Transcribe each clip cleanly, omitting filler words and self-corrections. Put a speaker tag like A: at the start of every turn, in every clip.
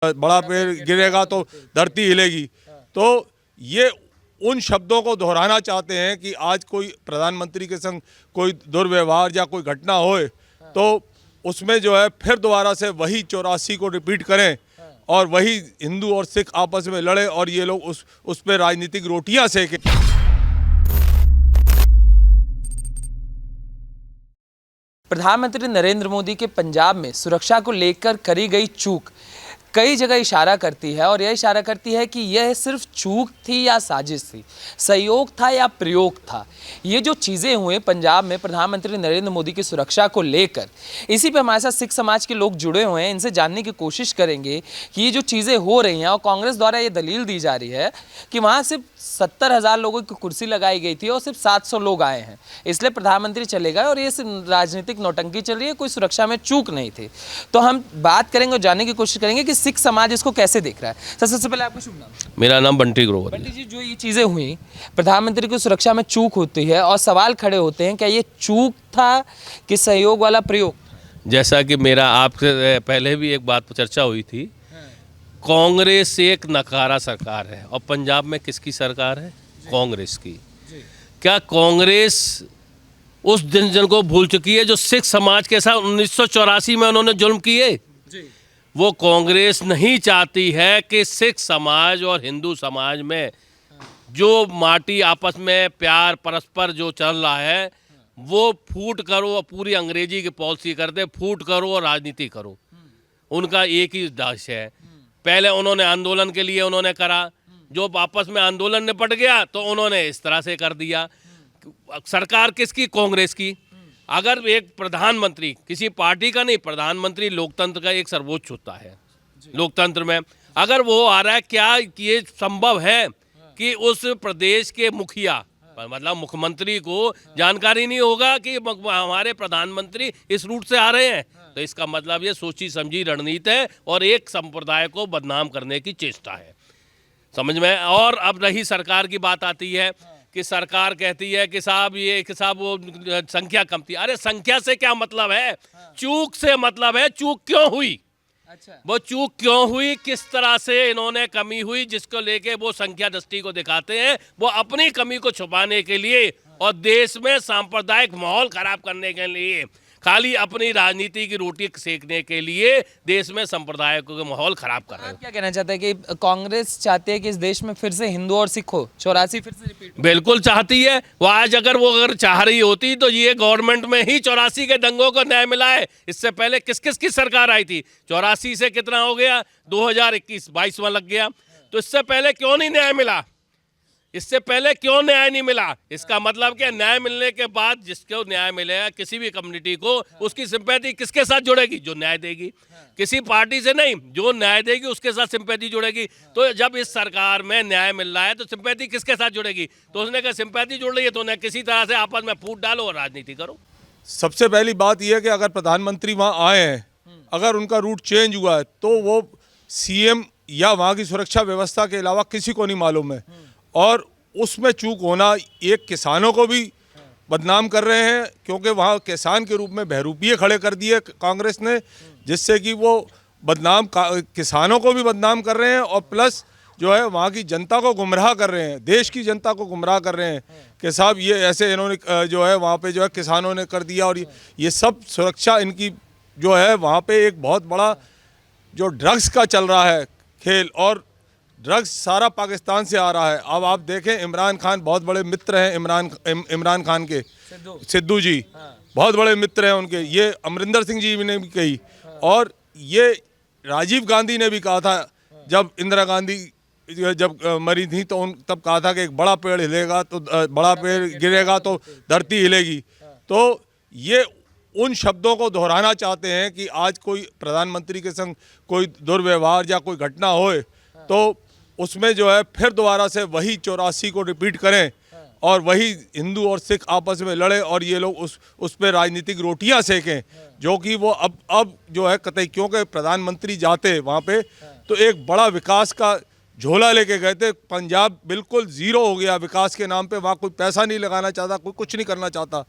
A: बड़ा पेड़ गिरेगा तो धरती हिलेगी। तो ये उन शब्दों को दोहराना चाहते हैं कि आज कोई प्रधानमंत्री के संग कोई दुर्व्यवहार या कोई घटना होए तो उसमें जो है फिर दोबारा से वही 84 को रिपीट करें और वही हिंदू और सिख आपस में लड़े और ये लोग उस पे राजनीतिक रोटियां सेकें।
B: प्रधानमंत्री नरेंद्र मोदी के पंजाब में सुरक्षा को लेकर करी गई चूक कई जगह इशारा करती है और यह इशारा करती है कि यह सिर्फ चूक थी या साजिश थी, सहयोग था या प्रयोग था। ये जो चीज़ें हुए पंजाब में प्रधानमंत्री नरेंद्र मोदी की सुरक्षा को लेकर, इसी पे हमारे साथ सिख समाज के लोग जुड़े हुए हैं। इनसे जानने की कोशिश करेंगे कि ये जो चीज़ें हो रही हैं और कांग्रेस द्वारा ये दलील दी जा रही है कि वहाँ सिर्फ 70,000 लोगों की कुर्सी लगाई गई थी और सिर्फ 700 लोग आए हैं, इसलिए प्रधानमंत्री चले गए और ये राजनीतिक नौटंकी चल रही है, कोई सुरक्षा में चूक नहीं थी। तो हम बात करेंगे और जानने की कोशिश करेंगे कि सिख समाज इसको कैसे देख रहा है। सबसे पहले आपका शुभ नाम?
C: मेरा नाम बंटी ग्रोवर।
B: बंटी जी, जो ये चीज़ें हुई, प्रधानमंत्री की सुरक्षा में चूक होती है और सवाल खड़े होते हैं, क्या ये चूक था कि सहयोग वाला प्रयोग?
C: जैसा कि मेरा आपसे पहले भी एक बात पर चर्चा हुई थी, कांग्रेस एक नकारा सरकार है और पंजाब में किसकी सरकार है? कांग्रेस की। क्या कांग्रेस उस जन को भूल चुकी है जो सिख समाज के साथ 1984 में उन्होंने जुल्म किए? वो कांग्रेस नहीं चाहती है कि सिख समाज और हिंदू समाज में जो माटी आपस में प्यार परस्पर जो चल रहा है वो फूट करो और पूरी अंग्रेजी की पॉलिसी कर दे, फूट करो और राजनीति करो। उनका एक ही उद्देश्य है। पहले उन्होंने आंदोलन के लिए उन्होंने करा, जो आपस में आंदोलन निपट गया तो उन्होंने इस तरह से कर दिया। सरकार किसकी? कांग्रेस की। अगर एक प्रधानमंत्री, किसी पार्टी का नहीं, प्रधानमंत्री लोकतंत्र का एक सर्वोच्च होता है लोकतंत्र में, अगर वो आ रहा है, क्या ये संभव है कि उस प्रदेश के मुखिया मतलब मुख्यमंत्री को जानकारी नहीं होगा कि हमारे प्रधानमंत्री इस रूट से आ रहे हैं? तो इसका मतलब ये सोची समझी रणनीति है और एक संप्रदाय को बदनाम करने की चेष्टा है, समझ में। और अब रही सरकार की बात आती है कि सरकार कहती है कि साहब ये कि साहब वो संख्या कम थी। अरे संख्या से क्या मतलब है? चूक से मतलब है। चूक क्यों हुई? अच्छा, वो चूक क्यों हुई, किस तरह से इन्होंने कमी हुई, जिसको लेके वो संख्या दृष्टि को दिखाते हैं, वो अपनी कमी को छुपाने के लिए और देश में सांप्रदायिक माहौल खराब करने के लिए, खाली अपनी राजनीति की रोटी सेकने के लिए देश में संप्रदाय को माहौल खराब कर रहे हैं।
B: क्या कहना चाहते हैं कि कांग्रेस चाहती है कि इस देश में फिर से हिंदू और सिख हो, 84 फिर से रिपीट?
C: बिल्कुल चाहती है। वो आज अगर चाह रही होती तो ये गवर्नमेंट में ही 84 के दंगों को न्याय मिला है। इससे पहले किस किस की सरकार आई थी? 84 से कितना हो गया? 2021 22वां लग गया। तो इससे पहले क्यों नहीं न्याय मिला? इससे पहले क्यों न्याय नहीं मिला? इसका मतलब क्या, न्याय मिलने के बाद जिसको न्याय मिलेगा, किसी भी कम्युनिटी को, उसकी सिंपैथी किसके साथ जुड़ेगी? जो न्याय देगी। किसी पार्टी से नहीं, जो न्याय देगी उसके साथ सिंपैथी जुड़ेगी। तो जब इस सरकार में न्याय मिल रहा है तो सिंपैथी किसके साथ जुड़ेगी? तो उसने कहा सिंपैथी जुड़ रही है तो उन्हें किसी तरह से आपस में फूट डालो और राजनीति करो।
A: सबसे पहली बात यह है कि अगर प्रधानमंत्री वहाँ आए हैं, अगर उनका रूट चेंज हुआ है तो वो सीएम या वहाँ की सुरक्षा व्यवस्था के अलावा किसी को नहीं मालूम है। और उसमें चूक होना, एक किसानों को भी बदनाम कर रहे हैं क्योंकि वहाँ किसान के रूप में बहरूपिये खड़े कर दिए कांग्रेस ने, जिससे कि वो किसानों को भी बदनाम कर रहे हैं और प्लस जो है वहाँ की जनता को गुमराह कर रहे हैं, देश की जनता को गुमराह कर रहे हैं कि साहब ये ऐसे इन्होंने जो है वहाँ पे जो है किसानों ने कर दिया। और ये सब सुरक्षा इनकी जो है वहाँ पे एक बहुत बड़ा जो ड्रग्स का चल रहा है खेल, और ड्रग्स सारा पाकिस्तान से आ रहा है। अब आप देखें, इमरान खान बहुत बड़े मित्र हैं, इमरान खान के सिद्धू जी बहुत बड़े मित्र हैं उनके। ये अमरिंदर सिंह जी ने भी कही और ये राजीव गांधी ने भी कहा था, जब इंदिरा गांधी जब मरी थी तो तब कहा था कि एक बड़ा पेड़ हिलेगा तो बड़ा पेड़ गिरेगा तो धरती हिलेगी। तो ये उन शब्दों को दोहराना चाहते हैं कि आज कोई प्रधानमंत्री के संग कोई दुर्व्यवहार या कोई घटना होए तो उसमें जो है फिर दोबारा से वही 84 को रिपीट करें और वही हिंदू और सिख आपस में लड़े और ये लोग उस पे राजनीतिक रोटियां सेकें, जो कि वो अब जो है कतई, क्योंकि प्रधानमंत्री जाते वहाँ पे तो एक बड़ा विकास का झोला लेके गए थे। पंजाब बिल्कुल ज़ीरो हो गया विकास के नाम पे, वहाँ कोई पैसा नहीं लगाना चाहता, कोई कुछ नहीं करना चाहता।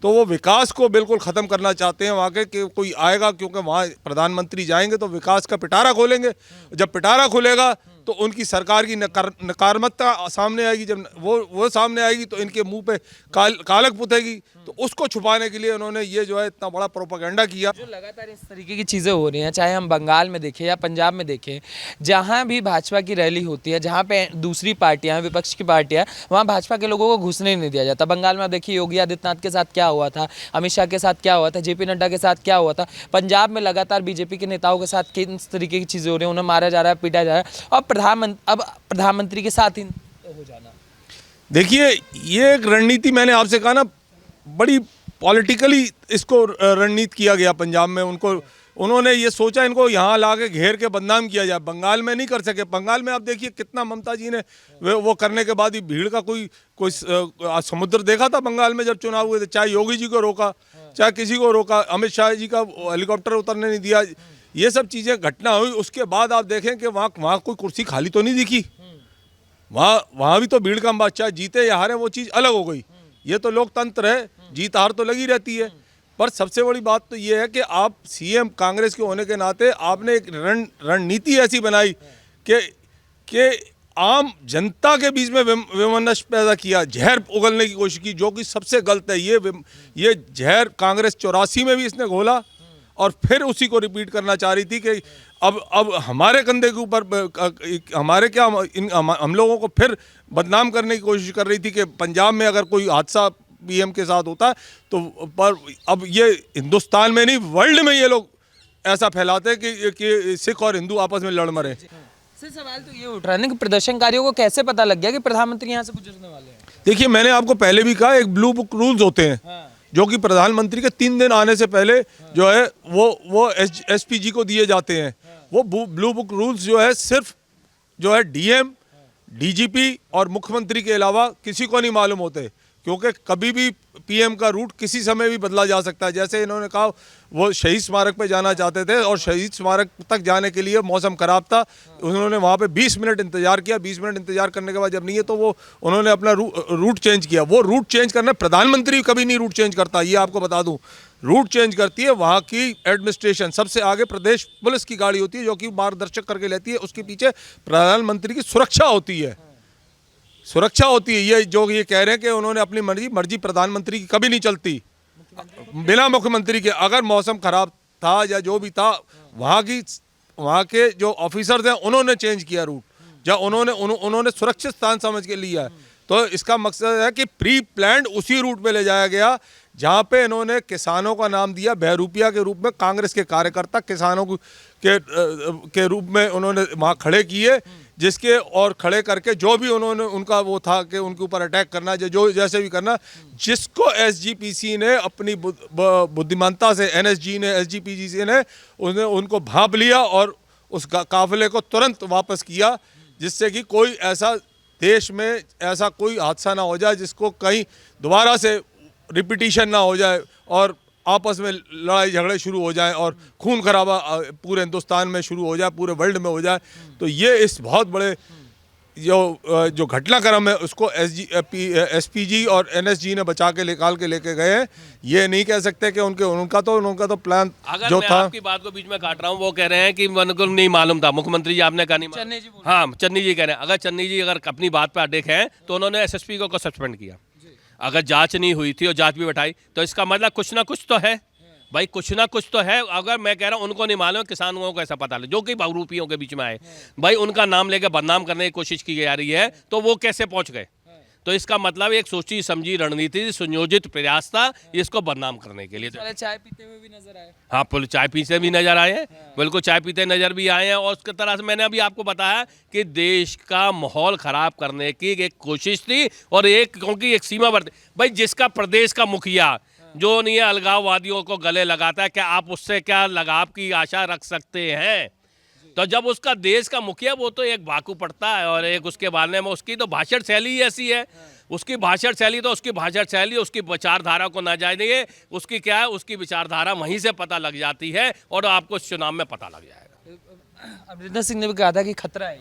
A: तो वो विकास को बिल्कुल ख़त्म करना चाहते हैं वहाँ के, कि कोई आएगा, क्योंकि वहाँ प्रधानमंत्री जाएंगे तो विकास का पिटारा खोलेंगे। जब पिटारा खुलेगा तो उनकी सरकार की नकारात्मकता सामने आएगी। जब वो सामने आएगी तो इनके मुंह पे कालक पुतेगी। तो उसको छुपाने के लिए उन्होंने ये जो है इतना बड़ा प्रोपेगेंडा किया।
B: जो लगातार इस तरीके की चीज़ें हो रही हैं, चाहे हम बंगाल में देखें या पंजाब में देखें, जहाँ भी भाजपा की रैली होती है, जहाँ पे दूसरी पार्टियां, विपक्ष की पार्टियां, वहाँ भाजपा के लोगों को घुसने नहीं दिया जाता। बंगाल में आप देखिए योगी आदित्यनाथ के साथ क्या हुआ था, अमित शाह के साथ क्या हुआ था, जेपी नड्डा के साथ क्या हुआ था। पंजाब में लगातार बीजेपी के नेताओं के साथ किस तरीके की चीज़ें हो रही हैं, उन्हें मारा जा रहा है, पीटा जा रहा है, और अब प्रधानमंत्री के साथ ही हो जाना।
A: देखिए, ये एक रणनीति, मैंने आपसे कहा ना, बड़ी पॉलिटिकली इसको रणनीति किया गया पंजाब में। उन्होंने ये सोचा इनको यहाँ ला के घेर के बदनाम किया जाए। बंगाल में नहीं कर सके। बंगाल में आप देखिए कितना ममता जी ने वो करने के बाद ही भीड़ का कोई समुद्र देखा था बंगाल में जब चुनाव हुए थे। चाहे योगी जी को रोका, चाहे किसी को रोका, अमित शाह जी का हेलीकॉप्टर उतरने नहीं दिया, ये सब चीज़ें घटना हुई। उसके बाद आप देखें कि वहाँ कोई कुर्सी खाली तो नहीं दिखी। वहाँ भी तो भीड़ का बादशाह, जीते या हारे वो चीज़ अलग हो गई। ये तो लोकतंत्र है, जीत हार तो लगी रहती है। पर सबसे बड़ी बात तो ये है कि आप सीएम कांग्रेस के होने के नाते आपने एक रणनीति ऐसी बनाई कि आम जनता के बीच में विमनश पैदा किया, जहर उगलने की कोशिश की, जो कि सबसे गलत है। ये जहर कांग्रेस 84 में भी इसने घोला और फिर उसी को रिपीट करना चाह रही थी कि अब हमारे कंधे के ऊपर हमारे क्या हम लोगों को फिर बदनाम करने की कोशिश कर रही थी कि पंजाब में अगर कोई हादसा पीएम के साथ होता है तो पर अब ये हिंदुस्तान में नहीं, वर्ल्ड में ये लोग ऐसा फैलाते हैं कि सिख और हिंदू आपस में लड़ मरे।
B: सर, सवाल तो ये उठ रहा है ना कि प्रदर्शनकारियों को कैसे पता लग गया कि प्रधानमंत्री यहाँ से गुजरने वाले हैं?
A: देखिए, मैंने आपको पहले भी कहा, एक ब्लू बुक रूल्स होते हैं जो कि प्रधानमंत्री के 3 दिन आने से पहले जो है वो एसपीजी को दिए जाते हैं। वो ब्लू बुक रूल्स जो है सिर्फ जो है डीएम, डीजीपी और मुख्यमंत्री के अलावा किसी को नहीं मालूम होते, क्योंकि कभी भी पीएम का रूट किसी समय भी बदला जा सकता है। जैसे इन्होंने कहा वो शहीद स्मारक पे जाना चाहते थे और शहीद स्मारक तक जाने के लिए मौसम खराब था। उन्होंने वहाँ पे 20 मिनट इंतजार किया। 20 मिनट इंतजार करने के बाद जब नहीं है तो वो उन्होंने अपना रूट चेंज किया। वो रूट चेंज करना, प्रधानमंत्री कभी नहीं रूट चेंज करता, ये आपको बता दूँ। रूट चेंज करती है वहाँ की एडमिनिस्ट्रेशन। सबसे आगे प्रदेश पुलिस की गाड़ी होती है जो कि मार्गदर्शक करके लेती है। उसके पीछे प्रधानमंत्री की सुरक्षा होती है, ये जो ये कह रहे हैं कि उन्होंने अपनी मर्जी प्रधानमंत्री की कभी नहीं चलती बिना मुख्यमंत्री के। अगर मौसम खराब था या जो भी था, वहाँ के जो ऑफिसर्स हैं उन्होंने चेंज किया रूट, जब उन्होंने सुरक्षित स्थान समझ के लिया। तो इसका मकसद है कि प्री प्लान्ड उसी रूट पे ले जाया गया जहाँ पे इन्होंने किसानों का नाम दिया बहरूपिया के रूप में। कांग्रेस के कार्यकर्ता किसानों के रूप में उन्होंने वहाँ खड़े किए, जिसके और खड़े करके जो भी उनका वो था कि उनके ऊपर अटैक करना, जो जैसे भी करना, जिसको एसजीपीसी ने अपनी बुद्धिमानता से, एनएसजी ने, एसजीपीसी ने उनको भांप लिया और उस काफिले को तुरंत वापस किया, जिससे कि कोई ऐसा देश में ऐसा कोई हादसा ना हो जाए जिसको कहीं दोबारा से रिपीटिशन ना हो जाए और आपस में लड़ाई झगड़े शुरू हो जाए और खून खराबा पूरे हिंदुस्तान में शुरू हो जाए, पूरे वर्ल्ड में हो जाए। तो ये इस बहुत बड़े जो घटनाक्रम है उसको एसपीजी और एनएसजी ने बचा के निकाल के लेके गए हैं। ये नहीं कह सकते कि उनका तो प्लान
C: अगर
A: जो
C: मैं
A: था।
C: आपकी बात को बीच में काट रहा हूँ, वो कह रहे हैं कि उनको नहीं मालूम था, मुख्यमंत्री जी आपने कहा नहीं मालूम। हाँ, चन्नी जी कह रहे हैं। अगर चन्नी जी अगर अपनी बात पर अड़े हैं तो उन्होंने एसएसपी को सस्पेंड किया। अगर जांच नहीं हुई थी और जांच भी बैठाई तो इसका मतलब कुछ ना कुछ तो है भाई, कुछ ना कुछ तो है। अगर मैं कह रहा हूँ उनको नहीं मालूम, किसानों को ऐसा पता लगे जो कि बहुरूपियों के बीच में आए भाई, उनका नाम लेकर बदनाम करने की कोशिश की जा रही है, तो वो कैसे पहुंच गए? तो इसका मतलब एक सोची समझी रणनीति, सुनियोजित प्रयास था इसको बदनाम करने के लिए।
B: चाय पीते हुए भी नजर आए।
C: हाँ, पुलिस चाय पीते भी नजर आए हैं, बिल्कुल चाय पीते नजर भी आए हैं। और उसके तरह से मैंने अभी आपको बताया कि देश का माहौल खराब करने की एक कोशिश थी और क्योंकि एक सीमा बढ़ती भाई, जिसका प्रदेश का मुखिया जो नहीं है अलगाववादियों को गले लगाता है, क्या आप उससे क्या लगाव की आशा रख सकते हैं? तो जब उसका देश का मुखिया, वो तो एक बाकू पड़ता है और एक उसके बारे में उसकी तो भाषण शैली ऐसी है, उसकी भाषण शैली उसकी विचारधारा को ना जानिए, उसकी क्या है, उसकी विचारधारा वहीं से पता लग जाती है और आपको चुनाव में पता लग जाएगा।
B: अमरिंदर सिंह ने भी कहा था कि खतरा है।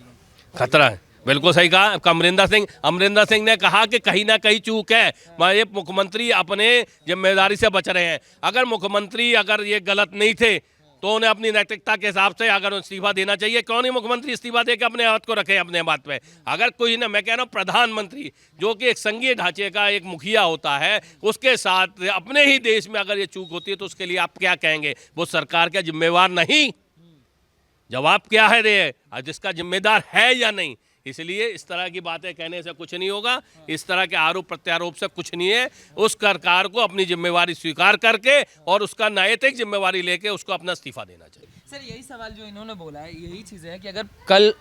C: खतरा है। बिल्कुल सही कहा अमरिंदर सिंह ने कहा कि कहीं ना कहीं चूक है। ये मुख्यमंत्री अपने जिम्मेदारी से बच रहे हैं। अगर मुख्यमंत्री अगर ये गलत नहीं थे तो उन्हें अपनी नैतिकता के हिसाब से अगर इस्तीफा देना चाहिए। क्यों नहीं मुख्यमंत्री इस्तीफा देकर अपने हाथ को रखे अपने बात पे। अगर कोई ना, मैं कह रहा हूँ प्रधानमंत्री जो कि एक संघीय ढांचे का एक मुखिया होता है, उसके साथ अपने ही देश में अगर ये चूक होती है तो उसके लिए आप क्या कहेंगे? वो सरकार का जिम्मेवार नहीं? जवाब क्या है रे, जिसका जिम्मेदार है या नहीं? इसलिए इस तरह की बातें कहने से कुछ नहीं होगा, इस तरह के आरोप प्रत्यारोप से कुछ नहीं है। उस सरकार को अपनी जिम्मेवारी स्वीकार करके और उसका नैतिक जिम्मेवारी लेके उसको अपना इस्तीफा देना चाहिए।
B: सर यही सवाल जो इन्होंने बोला है, यही चीज़ है कि अगर कल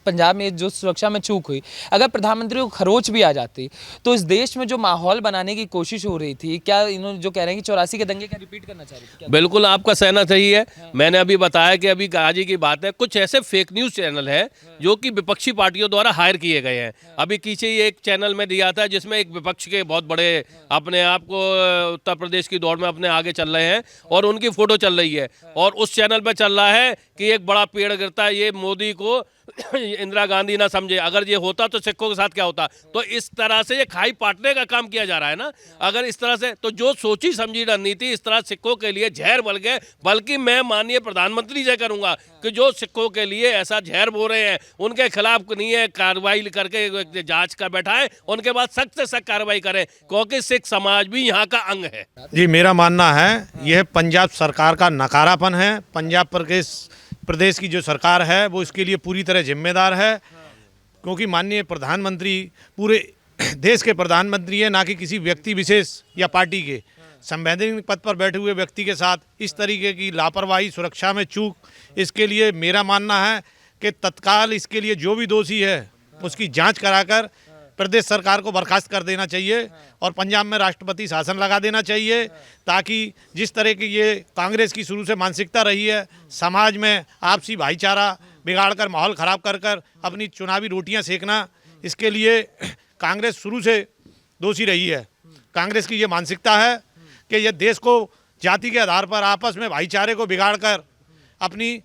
B: पंजाब में जो सुरक्षा में चूक हुई, अगर प्रधानमंत्री को खरोच भी आ जाती तो इस देश में जो माहौल बनाने की कोशिश हो रही थी, क्या इन्होंने जो कह रहे हैं कि 84 के दंगे का रिपीट करना चाह रहे थे?
C: बिल्कुल आपका सहना सही है। मैंने अभी बताया कि अभी आज ही की बात है, कुछ ऐसे फेक न्यूज़ चैनल है जो कि विपक्षी पार्टियों द्वारा हायर किए गए हैं। अभी पीछे ही एक चैनल में दिया था जिसमें एक विपक्ष के बहुत बड़े अपने आप को उत्तर प्रदेश की दौड़ में अपने आगे चल रहे हैं और उनकी फोटो चल रही है और उस चैनल पर चल रहा है कि एक बड़ा पेड़ गिरता है, ये मोदी को इंदिरा गांधी ना समझे, अगर ये होता तो सिखों के साथ क्या होता। तो इस तरह से ये खाई पाटने का काम किया जा रहा है ना। अगर इस तरह से, तो जो सोची समझी रणनीति इस तरह सिखों के लिए जहर बन गए। बल्कि मैं माननीय प्रधानमंत्री से करूंगा कि जो सिखों के लिए ऐसा जहर बो रहे हैं उनके खिलाफ नहीं है कार्रवाई करके जांच कर बैठाएं, उनके बाद सख्त से सख्त कार्रवाई करें, क्योंकि सिख समाज भी यहाँ का अंग है।
D: जी, मेरा मानना है यह पंजाब सरकार का नकारापन है। पंजाब प्रदेश की जो सरकार है वो इसके लिए पूरी तरह जिम्मेदार है, क्योंकि माननीय प्रधानमंत्री पूरे देश के प्रधानमंत्री हैं, ना कि किसी व्यक्ति विशेष या पार्टी के। संवैधानिक पद पर बैठे हुए व्यक्ति के साथ इस तरीके की लापरवाही, सुरक्षा में चूक, इसके लिए मेरा मानना है कि तत्काल इसके लिए जो भी दोषी है उसकी जांच कराकर प्रदेश सरकार को बर्खास्त कर देना चाहिए और पंजाब में राष्ट्रपति शासन लगा देना चाहिए, ताकि जिस तरह की ये कांग्रेस की शुरू से मानसिकता रही है, समाज में आपसी भाईचारा बिगाड़कर, माहौल ख़राब कर कर अपनी चुनावी रोटियां सेकना, इसके लिए कांग्रेस शुरू से दोषी रही है। कांग्रेस की ये मानसिकता है कि ये देश को जाति के आधार पर आपस में भाईचारे को बिगाड़कर अपनी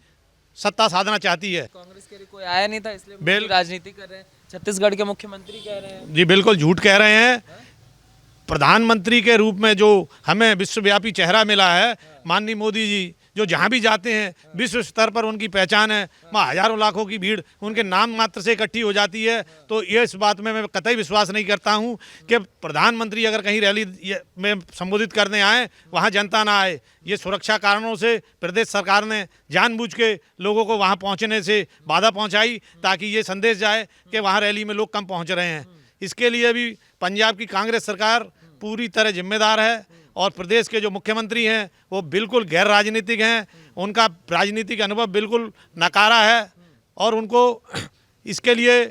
D: सत्ता साधना चाहती है।
B: कांग्रेस के लिए कोई आया नहीं था, इसलिए राजनीति कर रहे हैं। छत्तीसगढ़ के मुख्यमंत्री कह रहे हैं।
D: जी बिल्कुल झूठ कह रहे हैं। प्रधानमंत्री के रूप में जो हमें विश्वव्यापी चेहरा मिला है, माननीय मोदी जी, जो जहाँ भी जाते हैं विश्व स्तर पर उनकी पहचान है। वहाँ हजारों लाखों की भीड़ उनके नाम मात्र से इकट्ठी हो जाती है। तो ये इस बात में मैं कतई विश्वास नहीं करता हूँ कि प्रधानमंत्री अगर कहीं रैली में संबोधित करने आए वहाँ जनता ना आए। ये सुरक्षा कारणों से प्रदेश सरकार ने जानबूझ के लोगों को वहाँ पहुँचने से बाधा पहुँचाई, ताकि ये संदेश जाए कि वहाँ रैली में लोग कम पहुँच रहे हैं। इसके लिए भी पंजाब की कांग्रेस सरकार पूरी तरह जिम्मेदार है और प्रदेश के जो मुख्यमंत्री हैं वो बिल्कुल गैर राजनीतिक हैं। उनका राजनीतिक अनुभव बिल्कुल नकारा है और उनको इसके लिए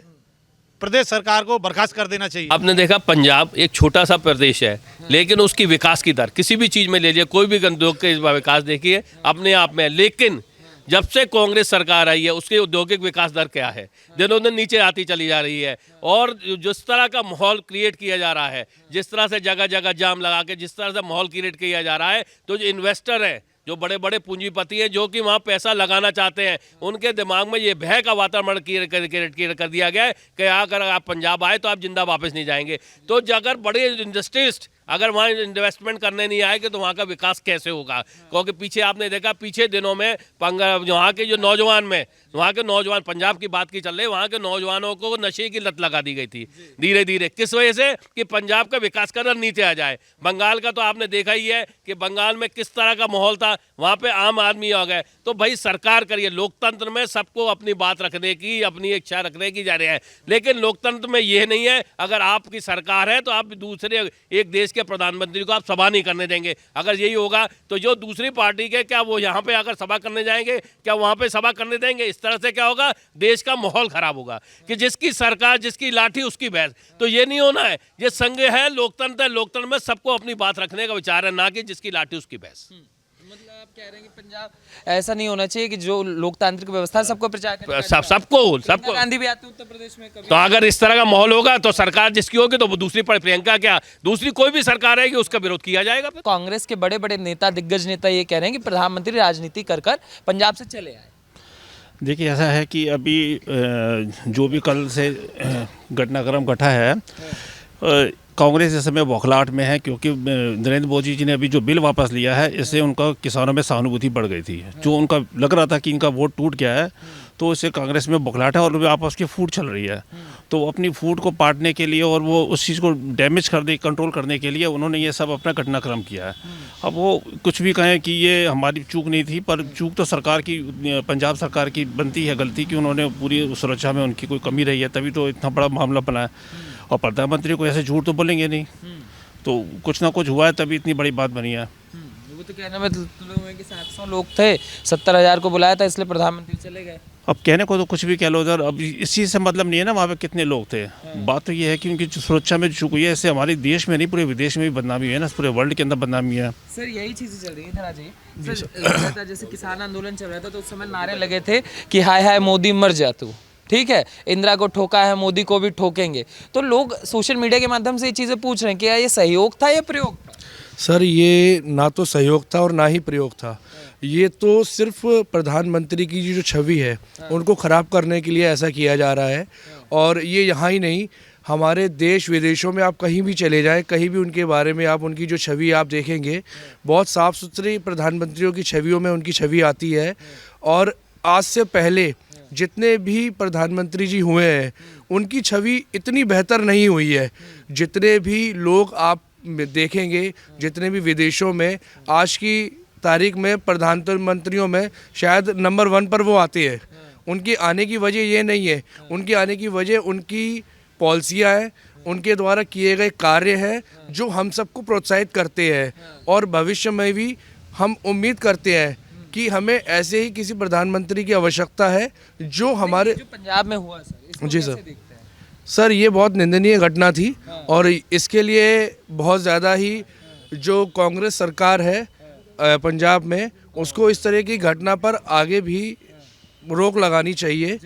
D: प्रदेश सरकार को बर्खास्त कर देना चाहिए।
C: आपने देखा पंजाब एक छोटा सा प्रदेश है, लेकिन उसकी विकास की दर किसी भी चीज़ में ले लीजिए, कोई भी उद्योग के विकास देखिए अपने आप में। लेकिन जब से कांग्रेस सरकार आई है उसके औद्योगिक विकास दर क्या है, दिनों दिन नीचे आती चली जा रही है। और जिस तरह का माहौल क्रिएट किया जा रहा है, जिस तरह से जगह जगह जाम लगा के जिस तरह से माहौल क्रिएट किया जा रहा है, तो जो इन्वेस्टर है, जो बड़े बड़े पूंजीपति हैं, जो कि वहाँ पैसा लगाना चाहते हैं, उनके दिमाग में ये भय का वातावरण क्रिएट कर दिया गया है कि अगर आप पंजाब आए तो आप जिंदा वापस नहीं जाएंगे। तो अगर बड़े इंडस्ट्रिस्ट अगर वहाँ इन्वेस्टमेंट करने नहीं आएंगे तो वहाँ का विकास कैसे होगा? क्योंकि पीछे आपने देखा, पीछे दिनों में वहाँ के जो नौजवान में, वहाँ के नौजवान, पंजाब की बात की चल रही है, वहाँ के नौजवानों को नशे की लत लगा दी गई थी धीरे धीरे। किस वजह से? कि पंजाब का विकास का दर नीचे आ जाए। बंगाल का तो आपने देखा ही है कि बंगाल में किस तरह का माहौल था, वहाँ पे आम आदमी आ गए। तो भाई सरकार करिए, लोकतंत्र में सबको अपनी बात रखने की, अपनी इच्छा रखने की जा रही है, लेकिन लोकतंत्र में यह नहीं है अगर आपकी सरकार है तो आप दूसरे एक देश के प्रधानमंत्री को आप सभा नहीं करने देंगे। अगर यही होगा तो जो दूसरी पार्टी के, क्या वो यहाँ पे अगर सभा करने जाएंगे, क्या वहाँ पे सभा करने देंगे? इस तरह से क्या होगा? देश का माहौल खराब होगा कि जिसकी सरकार, जिसकी लाठी उसकी भैंस। तो ये नहीं होना है। ये संघ है, लोकतंत्र है, लोकतंत्र में सबको अपनी बात रखने का विचार है, ना कि जिसकी लाठी उसकी भैंस।
B: मतलब आप कह रहे हैं कि पंजाब ऐसा नहीं होना चाहिए कि जो लोकतांत्रिक व्यवस्था सबको प्रचार करें,
C: सबको
B: गांधी भी आते उत्तर प्रदेश में कभी।
C: तो अगर इस तरह का माहौल होगा तो सरकार जिसकी होगी तो वो दूसरी पर, प्रियंका क्या, दूसरी कोई भी सरकार आएगी उसका विरोध किया जाएगा।
B: कांग्रेस के बड़े बड़े नेता, दिग्गज नेता ये कह रहे हैं कि प्रधानमंत्री राजनीति कर पंजाब से चले आए।
E: देखिए ऐसा है कि अभी जो भी कल से घटनाक्रम घटा है, कांग्रेस इस समय बौखलाहट में है, क्योंकि नरेंद्र मोदी जी ने अभी जो बिल वापस लिया है, इससे उनका किसानों में सहानुभूति बढ़ गई थी। जो उनका लग रहा था कि इनका वोट टूट गया है, तो इससे कांग्रेस में बौखलाहट है और आपस की फूट चल रही है। तो अपनी फूट को पाटने के लिए और वो उस चीज़ को डैमेज करने, कंट्रोल करने के लिए उन्होंने ये सब अपना घटनाक्रम किया है। अब वो कुछ भी कहें कि ये हमारी चूक नहीं थी, पर चूक तो सरकार की, पंजाब सरकार की बनती है गलती कि उन्होंने पूरी सुरक्षा में उनकी कोई कमी रही है, तभी तो इतना बड़ा मामला बना है। और प्रधानमंत्री को ऐसे झूठ तो बोलेंगे नहीं, तो कुछ ना कुछ हुआ है तभी इतनी बड़ी बात बनी है।
B: वो तो कहने में लोगों में कि 700 लोग थे, 70,000 को बुलाया था, इसलिए प्रधानमंत्री चले गए।
E: अब कहने को तो कुछ भी कह लो उधर, अब इस चीज़ से मतलब नहीं है ना वहाँ पे कितने लोग थे। बात तो ये है कि उनकी जो सुरक्षा में चूक हुई है, इससे हमारे देश में नहीं पूरे विदेश में भी बदनामी है ना, पूरे वर्ल्ड के अंदर बदनामी है।
B: सर यही चीज़ें चल रही है। इधर आ जाइए सर। लगा था जैसे किसान आंदोलन चल रहा था तो उस समय नारे लगे थे कि हाय हाय मोदी मर जा तू, ठीक है, इंदिरा को ठोका है, मोदी को भी ठोकेंगे। तो लोग सोशल मीडिया के माध्यम से ये चीज़ें पूछ रहे हैं कि क्या ये सहयोग था या प्रयोग था?
F: सर ये ना तो सहयोग था और ना ही प्रयोग था। ये तो सिर्फ प्रधानमंत्री की जो छवि है उनको ख़राब करने के लिए ऐसा किया जा रहा है। और ये यहाँ ही नहीं, हमारे देश विदेशों में आप कहीं भी चले जाएं, कहीं भी उनके बारे में आप उनकी जो छवि आप देखेंगे, बहुत साफ़ सुथरी प्रधानमंत्रियों की छवियों में उनकी छवि आती है। और आज से पहले जितने भी प्रधानमंत्री जी हुए हैं उनकी छवि इतनी बेहतर नहीं हुई है। जितने भी लोग आप देखेंगे, जितने भी विदेशों में आज की तारीख में प्रधानमंत्रियों में शायद नंबर 1 पर वो आते हैं। उनकी आने की वजह ये नहीं है, उनकी आने की वजह उनकी पॉलिसियाँ हैं, उनके द्वारा किए गए कार्य हैं जो हम सबको प्रोत्साहित करते हैं। और भविष्य में भी हम उम्मीद करते हैं कि हमें ऐसे ही किसी प्रधानमंत्री की आवश्यकता है जो हमारे
B: जो पंजाब में हुआ सर, इसको
F: जी
B: कैसे
F: सर।
B: देखते हैं?
F: सर ये बहुत निंदनीय घटना थी और इसके लिए बहुत ज़्यादा ही जो कांग्रेस सरकार है पंजाब में, उसको इस तरह की घटना पर आगे भी रोक लगानी चाहिए।